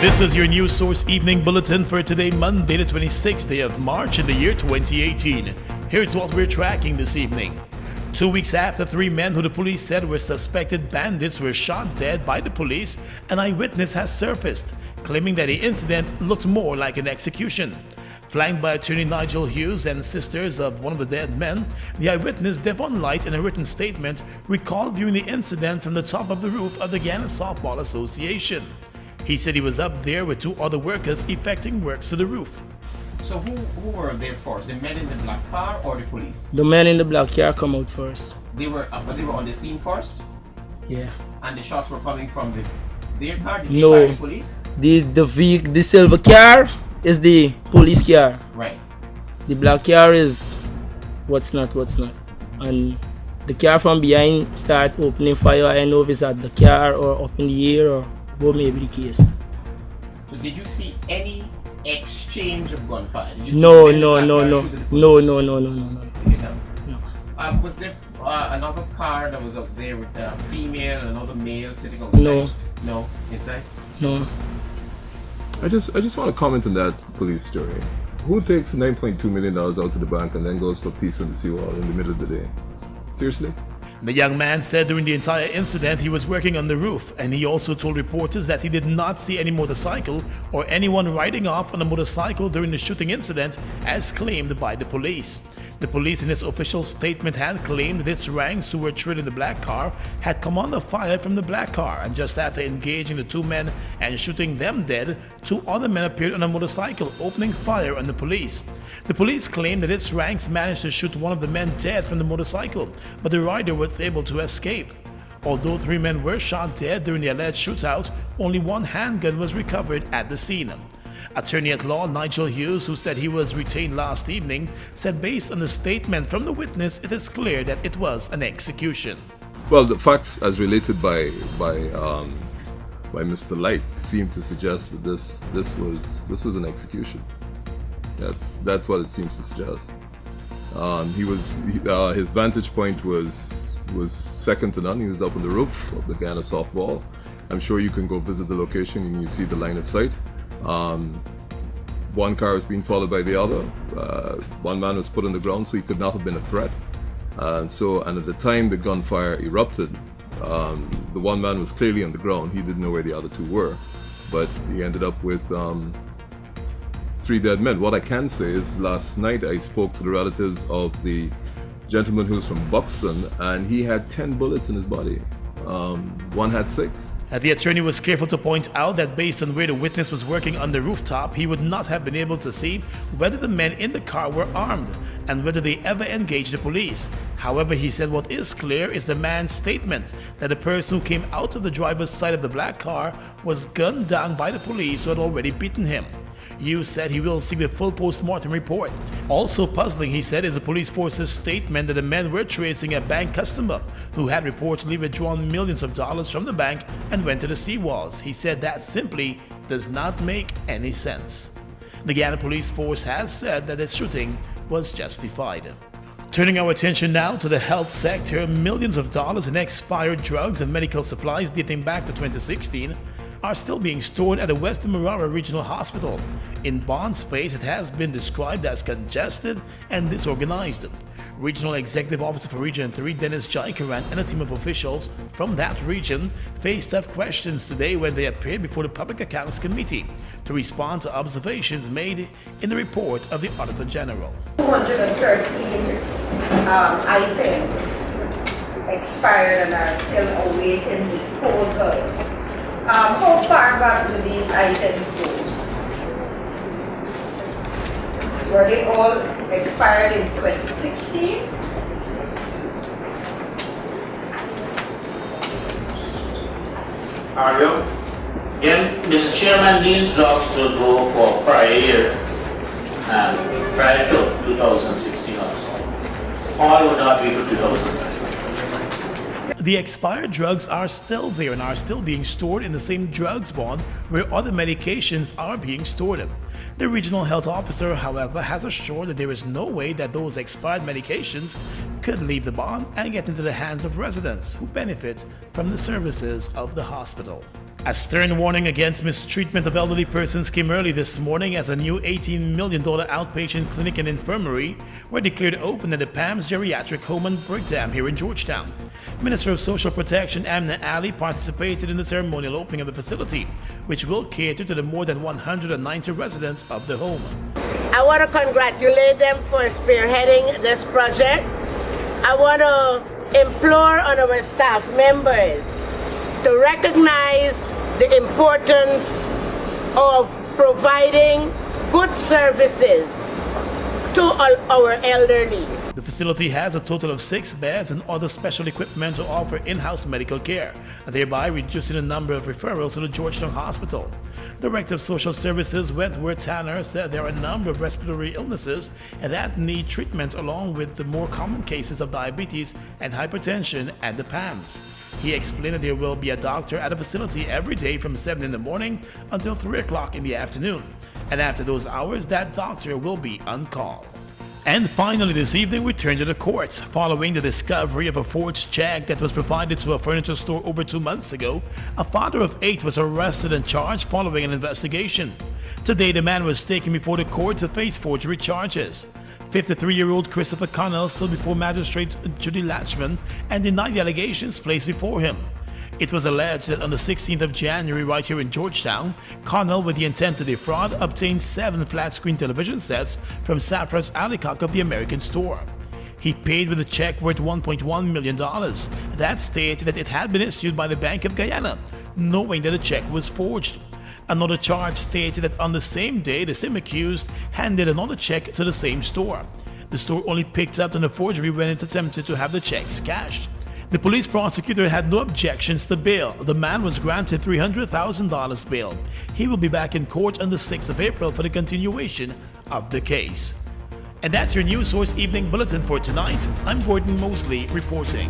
This is your news source evening bulletin for today, Monday, the 26th day of March in the year 2018. Here's what we're tracking this evening. 2 weeks after 3 men who the police said were suspected bandits were shot dead by the police, an eyewitness has surfaced, claiming that the incident looked more like an execution. Flanked by attorney Nigel Hughes and sisters of one of the dead men, the eyewitness Devon Light, in a written statement, recalled viewing the incident from the top of the roof of the Ghana Softball Association. He said he was up there with 2 other workers effecting works to the roof. So who were there first? The men in the black car or the police? The men in the black car come out first. They were on the scene first? Yeah. And the shots were coming from their car? Did No. they fire the police? The silver car is the police car. Right. The black car is what's not. And the car from behind start opening fire. I don't know if it's at the car or up in the air or what may be the case. So did you see any exchange of gunfire? Did you see No. the men in the black car shoot at the police? No. You didn't? No. Was there another car that was up there with a female and another male sitting outside? No. No? Inside? No. I just want to comment on that police story. Who takes $9.2 million out to the bank and then goes for peace on the seawall in the middle of the day? Seriously? The young man said during the entire incident he was working on the roof, and he also told reporters that he did not see any motorcycle or anyone riding off on a motorcycle during the shooting incident, as claimed by the police. The police in its official statement had claimed that its ranks who were trailed in the black car had come under fire from the black car, and just after engaging the 2 men and shooting them dead, 2 other men appeared on a motorcycle opening fire on the police. The police claimed that its ranks managed to shoot one of the men dead from the motorcycle, but the rider was able to escape. Although 3 men were shot dead during the alleged shootout, only 1 handgun was recovered at the scene. Attorney-at-law Nigel Hughes, who said he was retained last evening, said based on the statement from the witness, it is clear that it was an execution. Well, the facts as related by Mr. Light seem to suggest that this was an execution. That's what it seems to suggest. His vantage point was second to none. He was up on the roof of the Ghana Softball. I'm sure you can go visit the location and you see the line of sight. 1 car was being followed by the other. 1 man was put on the ground, so he could not have been a threat. And at the time the gunfire erupted, the 1 man was clearly on the ground. He didn't know where the other 2 were, but he ended up with 3 dead men. What I can say is last night I spoke to the relatives of the gentleman who was from Buxton, and he had 10 bullets in his body. 1 had 6. The attorney was careful to point out that based on where the witness was working on the rooftop, he would not have been able to see whether the men in the car were armed and whether they ever engaged the police. However, he said what is clear is the man's statement that the person who came out of the driver's side of the black car was gunned down by the police who had already beaten him. Hughes said he will see the full post-mortem report. Also puzzling, he said, is the police force's statement that the men were tracing a bank customer who had reportedly withdrawn millions of dollars from the bank and went to the seawalls. He said that simply does not make any sense. The Ghana police force has said that the shooting was justified. Turning our attention now to the health sector, millions of dollars in expired drugs and medical supplies dating back to 2016 are still being stored at the West Demerara Regional Hospital. In bond space, it has been described as congested and disorganized. Regional Executive Officer for Region 3, Dennis Jaikaran, and a team of officials from that region faced tough questions today when they appeared before the Public Accounts Committee to respond to observations made in the report of the Auditor General. 213 items expired and are still awaiting disposal. How far back do these items go? Were they all expired in 2016? Again, Mr. Chairman, these drugs will go for prior year and prior to 2016 also. All would not be for 2016. The expired drugs are still there and are still being stored in the same drugs bond where other medications are being stored. The regional health officer, however, has assured that there is no way that those expired medications could leave the bond and get into the hands of residents who benefit from the services of the hospital. A stern warning against mistreatment of elderly persons came early this morning as a new $18 million outpatient clinic and infirmary were declared open at the PAM's geriatric home on Bulletin here in Georgetown. Minister of Social Protection Amna Ali participated in the ceremonial opening of the facility, which will cater to the more than 190 residents of the home. I want to congratulate them for spearheading this project. I want to implore on our staff members to recognize the importance of providing good services to our elderly. The facility has a total of 6 beds and other special equipment to offer in-house medical care, thereby reducing the number of referrals to the Georgetown Hospital. Director of Social Services Wentworth Tanner said there are a number of respiratory illnesses that need treatment along with the more common cases of diabetes and hypertension at the PAMS. He explained that there will be a doctor at the facility every day from 7 in the morning until 3 o'clock in the afternoon. And after those hours, that doctor will be on call. And finally this evening we turn to the courts. Following the discovery of a forged check that was provided to a furniture store over 2 months ago, a father of 8 was arrested and charged following an investigation. Today the man was taken before the court to face forgery charges. 53-year-old Christopher Connell stood before Magistrate Judy Latchman and denied the allegations placed before him. It was alleged that on the 16th of January right here in Georgetown, Connell, with the intent to defraud, obtained 7 flat-screen television sets from Safra's Alicock of the American store. He paid with a check worth $1.1 million. That stated that it had been issued by the Bank of Guyana, knowing that the check was forged. Another charge stated that on the same day, the same accused handed another check to the same store. The store only picked up on the forgery when it attempted to have the checks cashed. The police prosecutor had no objections to bail. The man was granted $300,000 bail. He will be back in court on the 6th of April for the continuation of the case. And that's your News Source Evening Bulletin for tonight. I'm Gordon Mosley reporting.